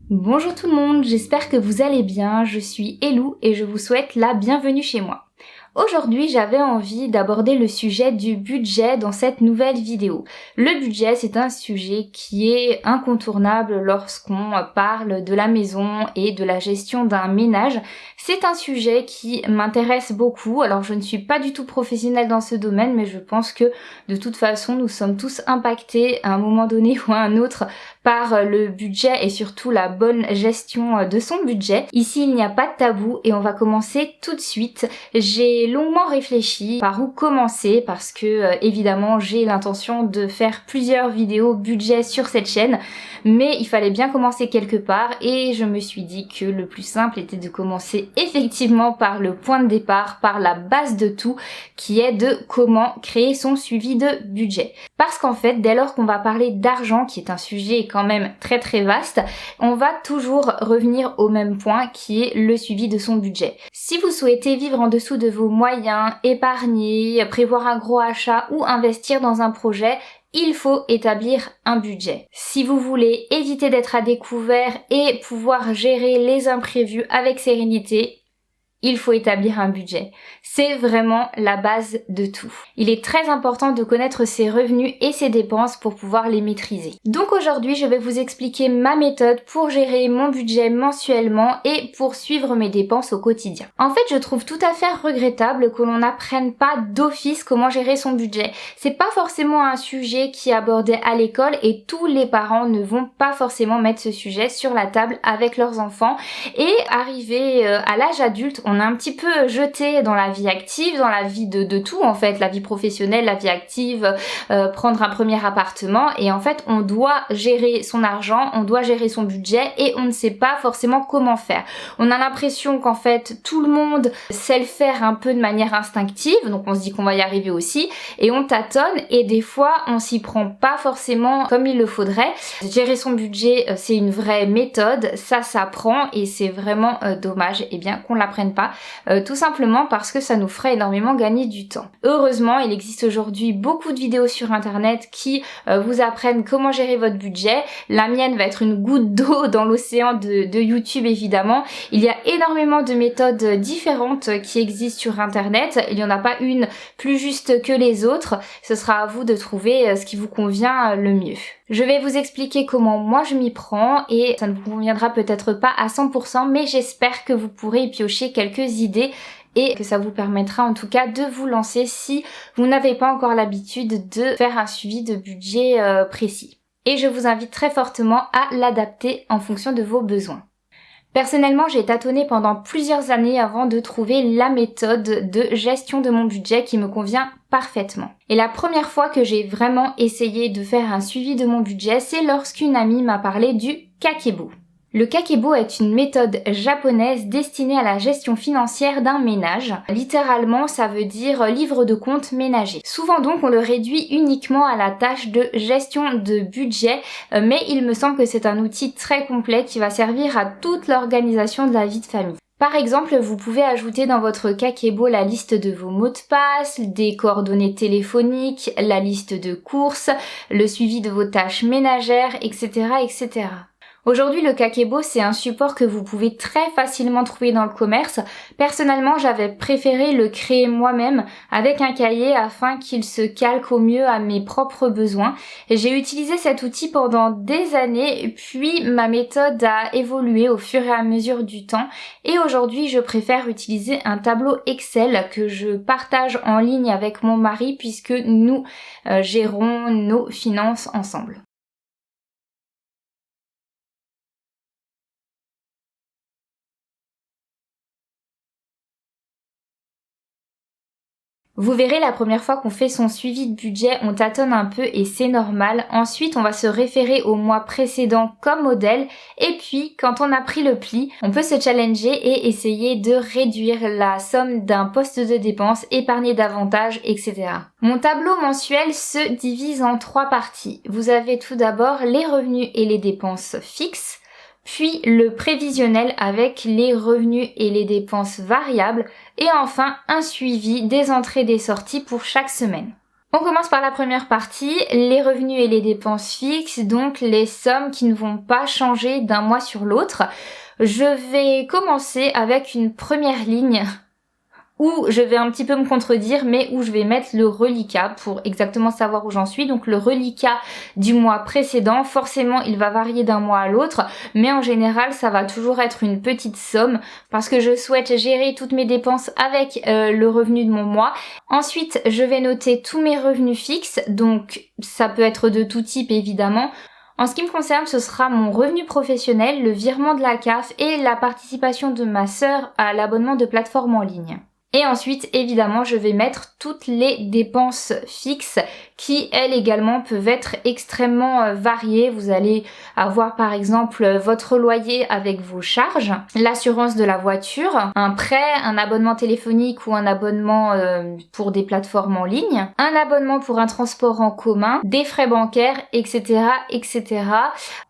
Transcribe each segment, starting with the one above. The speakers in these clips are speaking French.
Bonjour tout le monde, j'espère que vous allez bien, je suis Elou et je vous souhaite la bienvenue chez moi. Aujourd'hui, j'avais envie d'aborder le sujet du budget dans cette nouvelle vidéo. Le budget, c'est un sujet qui est incontournable lorsqu'on parle de la maison et de la gestion d'un ménage. C'est un sujet qui m'intéresse beaucoup. Alors, je ne suis pas du tout professionnelle dans ce domaine, mais je pense que de toute façon, nous sommes tous impactés à un moment donné ou à un autre par le budget et surtout la bonne gestion de son budget. Ici, il n'y a pas de tabou et on va commencer tout de suite. J'ai longuement réfléchi par où commencer parce que évidemment j'ai l'intention de faire plusieurs vidéos budget sur cette chaîne, mais il fallait bien commencer quelque part et je me suis dit que le plus simple était de commencer effectivement par le point de départ, par la base de tout, qui est de comment créer son suivi de budget. Parce qu'en fait, dès lors qu'on va parler d'argent, qui est un sujet quand même très très vaste, on va toujours revenir au même point qui est le suivi de son budget. Si vous souhaitez vivre en dessous de vos moyens, épargner, prévoir un gros achat ou investir dans un projet, il faut établir un budget. Si vous voulez éviter d'être à découvert et pouvoir gérer les imprévus avec sérénité, il faut établir un budget. C'est vraiment la base de tout. Il est très important de connaître ses revenus et ses dépenses pour pouvoir les maîtriser. Donc aujourd'hui, je vais vous expliquer ma méthode pour gérer mon budget mensuellement et pour suivre mes dépenses au quotidien. En fait, je trouve tout à fait regrettable que l'on n'apprenne pas d'office comment gérer son budget. C'est pas forcément un sujet qui est abordé à l'école et tous les parents ne vont pas forcément mettre ce sujet sur la table avec leurs enfants. Et arrivé à l'âge adulte, on a un petit peu jeté dans la vie active, dans la vie de tout en fait, la vie professionnelle, la vie active, prendre un premier appartement et en fait on doit gérer son argent, on doit gérer son budget et on ne sait pas forcément comment faire. On a l'impression qu'en fait tout le monde sait le faire un peu de manière instinctive, donc on se dit qu'on va y arriver aussi et on tâtonne et des fois on s'y prend pas forcément comme il le faudrait. Gérer son budget c'est une vraie méthode, ça s'apprend et c'est vraiment dommage qu'on l'apprenne pas, tout simplement parce que ça nous ferait énormément gagner du temps. Heureusement, il existe aujourd'hui beaucoup de vidéos sur internet qui vous apprennent comment gérer votre budget. La mienne va être une goutte d'eau dans l'océan de YouTube évidemment. Il y a énormément de méthodes différentes qui existent sur internet. Il n'y en a pas une plus juste que les autres. Ce sera à vous de trouver ce qui vous convient le mieux. Je vais vous expliquer comment moi je m'y prends et ça ne vous conviendra peut-être pas à 100% mais j'espère que vous pourrez y piocher quelques idées et que ça vous permettra en tout cas de vous lancer si vous n'avez pas encore l'habitude de faire un suivi de budget précis. Et je vous invite très fortement à l'adapter en fonction de vos besoins. Personnellement, j'ai tâtonné pendant plusieurs années avant de trouver la méthode de gestion de mon budget qui me convient parfaitement. Et la première fois que j'ai vraiment essayé de faire un suivi de mon budget, c'est lorsqu'une amie m'a parlé du Kakebo. Le Kakebo est une méthode japonaise destinée à la gestion financière d'un ménage. Littéralement, ça veut dire livre de compte ménager. Souvent donc, on le réduit uniquement à la tâche de gestion de budget, mais il me semble que c'est un outil très complet qui va servir à toute l'organisation de la vie de famille. Par exemple, vous pouvez ajouter dans votre Kakebo la liste de vos mots de passe, des coordonnées téléphoniques, la liste de courses, le suivi de vos tâches ménagères, etc., etc. Aujourd'hui, le Kakebo, c'est un support que vous pouvez très facilement trouver dans le commerce. Personnellement, j'avais préféré le créer moi-même avec un cahier afin qu'il se calque au mieux à mes propres besoins. J'ai utilisé cet outil pendant des années, puis ma méthode a évolué au fur et à mesure du temps. Et aujourd'hui, je préfère utiliser un tableau Excel que je partage en ligne avec mon mari puisque nous gérons nos finances ensemble. Vous verrez, la première fois qu'on fait son suivi de budget, on tâtonne un peu et c'est normal. Ensuite, on va se référer au mois précédent comme modèle. Et puis, quand on a pris le pli, on peut se challenger et essayer de réduire la somme d'un poste de dépense, épargner davantage, etc. Mon tableau mensuel se divise en 3 parties. Vous avez tout d'abord les revenus et les dépenses fixes, puis le prévisionnel avec les revenus et les dépenses variables, et enfin un suivi des entrées et des sorties pour chaque semaine. On commence par la première partie, les revenus et les dépenses fixes, donc les sommes qui ne vont pas changer d'un mois sur l'autre. Je vais commencer avec une première ligne où je vais un petit peu me contredire, mais où je vais mettre le reliquat pour exactement savoir où j'en suis. Donc le reliquat du mois précédent, forcément il va varier d'un mois à l'autre, mais en général ça va toujours être une petite somme parce que je souhaite gérer toutes mes dépenses avec le revenu de mon mois. Ensuite je vais noter tous mes revenus fixes, donc ça peut être de tout type évidemment. En ce qui me concerne, ce sera mon revenu professionnel, le virement de la CAF et la participation de ma sœur à l'abonnement de plateforme en ligne. Et ensuite, évidemment, je vais mettre toutes les dépenses fixes qui, elles également, peuvent être extrêmement variées. Vous allez avoir par exemple votre loyer avec vos charges, l'assurance de la voiture, un prêt, un abonnement téléphonique ou un abonnement pour des plateformes en ligne, un abonnement pour un transport en commun, des frais bancaires, etc., etc.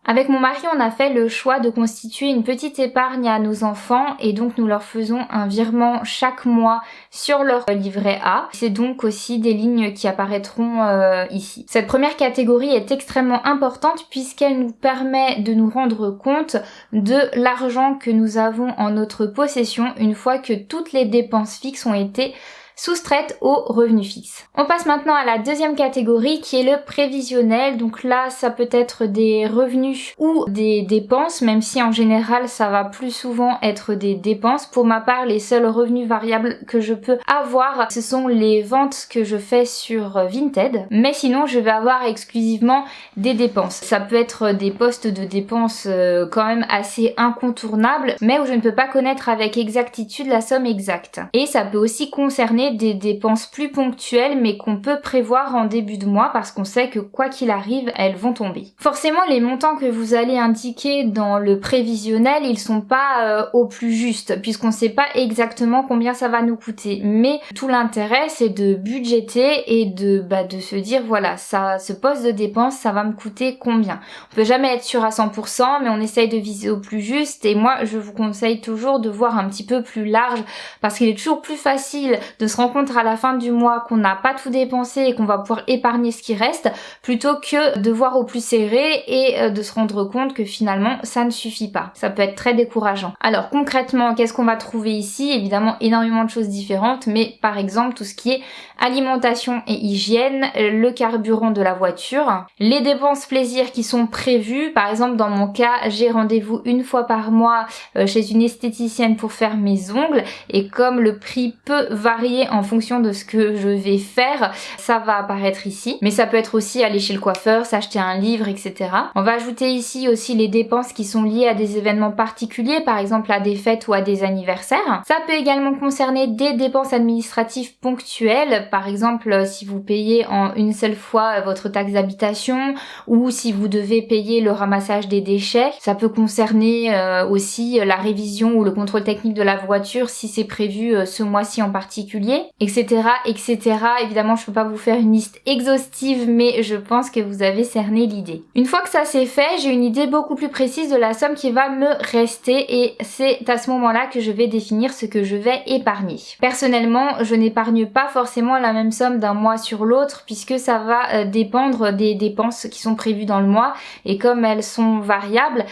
Avec mon mari, on a fait le choix de constituer une petite épargne à nos enfants et donc nous leur faisons un virement chaque mois sur leur livret A. C'est donc aussi des lignes qui apparaîtront ici. Cette première catégorie est extrêmement importante puisqu'elle nous permet de nous rendre compte de l'argent que nous avons en notre possession une fois que toutes les dépenses fixes ont été soustraites aux revenus fixes. On passe maintenant à la deuxième catégorie qui est le prévisionnel. Donc là, ça peut être des revenus ou des dépenses, même si en général, ça va plus souvent être des dépenses. Pour ma part, les seuls revenus variables que je peux avoir, ce sont les ventes que je fais sur Vinted. Mais sinon, je vais avoir exclusivement des dépenses. Ça peut être des postes de dépenses quand même assez incontournables, mais où je ne peux pas connaître avec exactitude la somme exacte. Et ça peut aussi concerner des dépenses plus ponctuelles mais qu'on peut prévoir en début de mois parce qu'on sait que quoi qu'il arrive, elles vont tomber. Forcément, les montants que vous allez indiquer dans le prévisionnel, ils sont pas au plus juste puisqu'on sait pas exactement combien ça va nous coûter. Mais tout l'intérêt, c'est de budgéter et de se dire voilà, ça, ce poste de dépense, ça va me coûter combien. On peut jamais être sûr à 100%, mais on essaye de viser au plus juste et moi, je vous conseille toujours de voir un petit peu plus large parce qu'il est toujours plus facile de se rendre compte à la fin du mois qu'on n'a pas tout dépensé et qu'on va pouvoir épargner ce qui reste plutôt que de voir au plus serré et de se rendre compte que finalement ça ne suffit pas. Ça peut être très décourageant. Alors concrètement, qu'est-ce qu'on va trouver ici? Évidemment énormément de choses différentes, mais par exemple tout ce qui est alimentation et hygiène, le carburant de la voiture, les dépenses plaisir qui sont prévues. Par exemple dans mon cas, j'ai rendez-vous une fois par mois chez une esthéticienne pour faire mes ongles et comme le prix peut varier en fonction de ce que je vais faire, ça va apparaître ici. Mais ça peut être aussi aller chez le coiffeur, s'acheter un livre, etc. On va ajouter ici aussi les dépenses qui sont liées à des événements particuliers, par exemple à des fêtes ou à des anniversaires. Ça peut également concerner des dépenses administratives ponctuelles, par exemple si vous payez en une seule fois votre taxe d'habitation ou si vous devez payer le ramassage des déchets. Ça peut concerner aussi la révision ou le contrôle technique de la voiture si c'est prévu ce mois-ci en particulier, etc., etc. Évidemment, je peux pas vous faire une liste exhaustive, mais je pense que vous avez cerné l'idée. Une fois que ça c'est fait, j'ai une idée beaucoup plus précise de la somme qui va me rester et c'est à ce moment-là que je vais définir ce que je vais épargner. Personnellement, je n'épargne pas forcément la même somme d'un mois sur l'autre puisque ça va dépendre des dépenses qui sont prévues dans le mois et comme elles sont variables,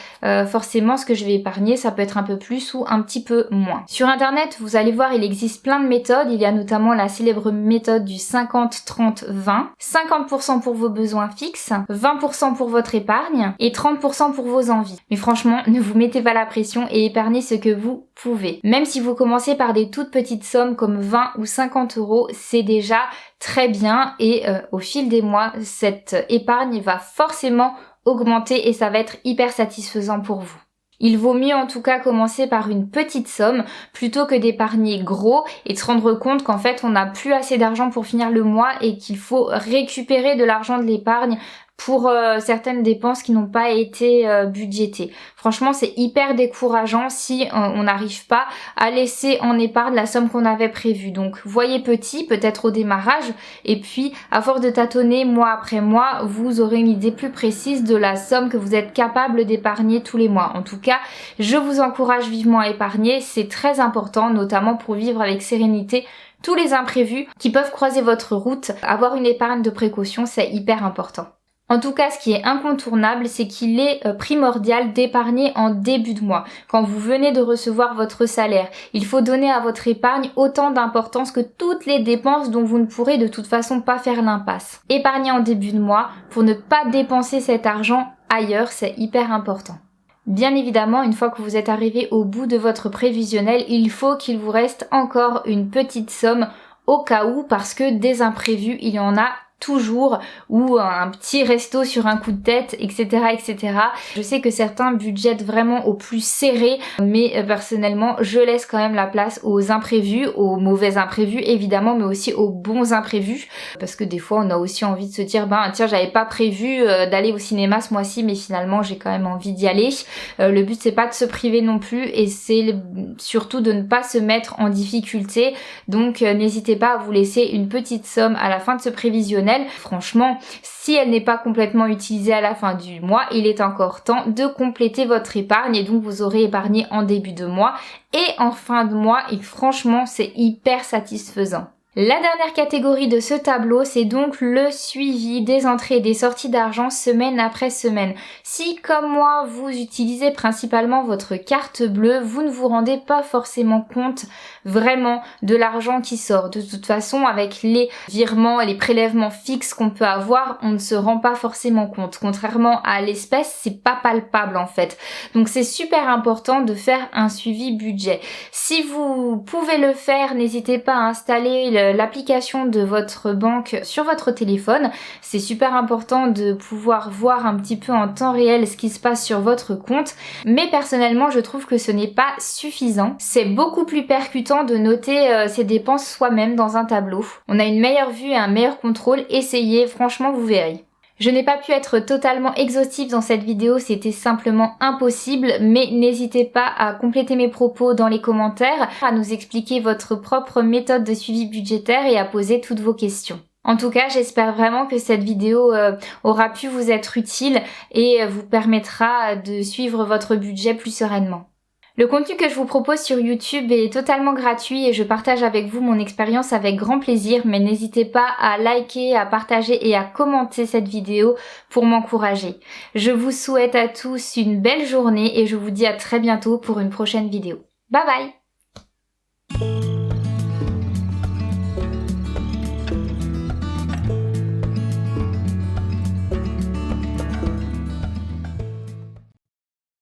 forcément ce que je vais épargner, ça peut être un peu plus ou un petit peu moins. Sur internet, vous allez voir, il existe plein de méthodes. Il y a notamment la célèbre méthode du 50-30-20. 50% pour vos besoins fixes, 20% pour votre épargne et 30% pour vos envies. Mais franchement, ne vous mettez pas la pression et épargnez ce que vous pouvez. Même si vous commencez par des toutes petites sommes comme 20 ou 50 euros, c'est déjà très bien et au fil des mois, cette épargne va forcément augmenter et ça va être hyper satisfaisant pour vous. Il vaut mieux en tout cas commencer par une petite somme plutôt que d'épargner gros et de se rendre compte qu'en fait on n'a plus assez d'argent pour finir le mois et qu'il faut récupérer de l'argent de l'épargne pour certaines dépenses qui n'ont pas été budgétées. Franchement, c'est hyper décourageant si on n'arrive pas à laisser en épargne la somme qu'on avait prévue. Donc, voyez petit, peut-être au démarrage, et puis, à force de tâtonner mois après mois, vous aurez une idée plus précise de la somme que vous êtes capable d'épargner tous les mois. En tout cas, je vous encourage vivement à épargner, c'est très important, notamment pour vivre avec sérénité tous les imprévus qui peuvent croiser votre route. Avoir une épargne de précaution, c'est hyper important. En tout cas, ce qui est incontournable, c'est qu'il est primordial d'épargner en début de mois. Quand vous venez de recevoir votre salaire, il faut donner à votre épargne autant d'importance que toutes les dépenses dont vous ne pourrez de toute façon pas faire l'impasse. Épargner en début de mois pour ne pas dépenser cet argent ailleurs, c'est hyper important. Bien évidemment, une fois que vous êtes arrivé au bout de votre prévisionnel, il faut qu'il vous reste encore une petite somme au cas où, parce que des imprévus, il y en a toujours, ou un petit resto sur un coup de tête, etc., etc. Je sais que certains budgètent vraiment au plus serré, mais personnellement, je laisse quand même la place aux imprévus, aux mauvais imprévus évidemment, mais aussi aux bons imprévus, parce que des fois, on a aussi envie de se dire, tiens, j'avais pas prévu d'aller au cinéma ce mois-ci, mais finalement, j'ai quand même envie d'y aller. Le but, c'est pas de se priver non plus, et c'est surtout de ne pas se mettre en difficulté. Donc, n'hésitez pas à vous laisser une petite somme à la fin de ce prévisionnel. Franchement, si elle n'est pas complètement utilisée à la fin du mois, il est encore temps de compléter votre épargne et donc vous aurez épargné en début de mois et en fin de mois et franchement, c'est hyper satisfaisant. La dernière catégorie de ce tableau, c'est donc le suivi des entrées et des sorties d'argent semaine après semaine. Si, comme moi, vous utilisez principalement votre carte bleue, vous ne vous rendez pas forcément compte vraiment de l'argent qui sort. De toute façon, avec les virements et les prélèvements fixes qu'on peut avoir, on ne se rend pas forcément compte. Contrairement à l'espèce, c'est pas palpable en fait. Donc c'est super important de faire un suivi budget. Si vous pouvez le faire, n'hésitez pas à installer l'application de votre banque sur votre téléphone. C'est super important de pouvoir voir un petit peu en temps réel ce qui se passe sur votre compte, mais personnellement je trouve que ce n'est pas suffisant. C'est beaucoup plus percutant de noter ses dépenses soi-même dans un tableau. On a une meilleure vue et un meilleur contrôle. Essayez, franchement vous verrez. Je n'ai pas pu être totalement exhaustive dans cette vidéo, c'était simplement impossible, mais n'hésitez pas à compléter mes propos dans les commentaires, à nous expliquer votre propre méthode de suivi budgétaire et à poser toutes vos questions. En tout cas, j'espère vraiment que cette vidéo aura pu vous être utile et vous permettra de suivre votre budget plus sereinement. Le contenu que je vous propose sur YouTube est totalement gratuit et je partage avec vous mon expérience avec grand plaisir, mais n'hésitez pas à liker, à partager et à commenter cette vidéo pour m'encourager. Je vous souhaite à tous une belle journée et je vous dis à très bientôt pour une prochaine vidéo. Bye bye!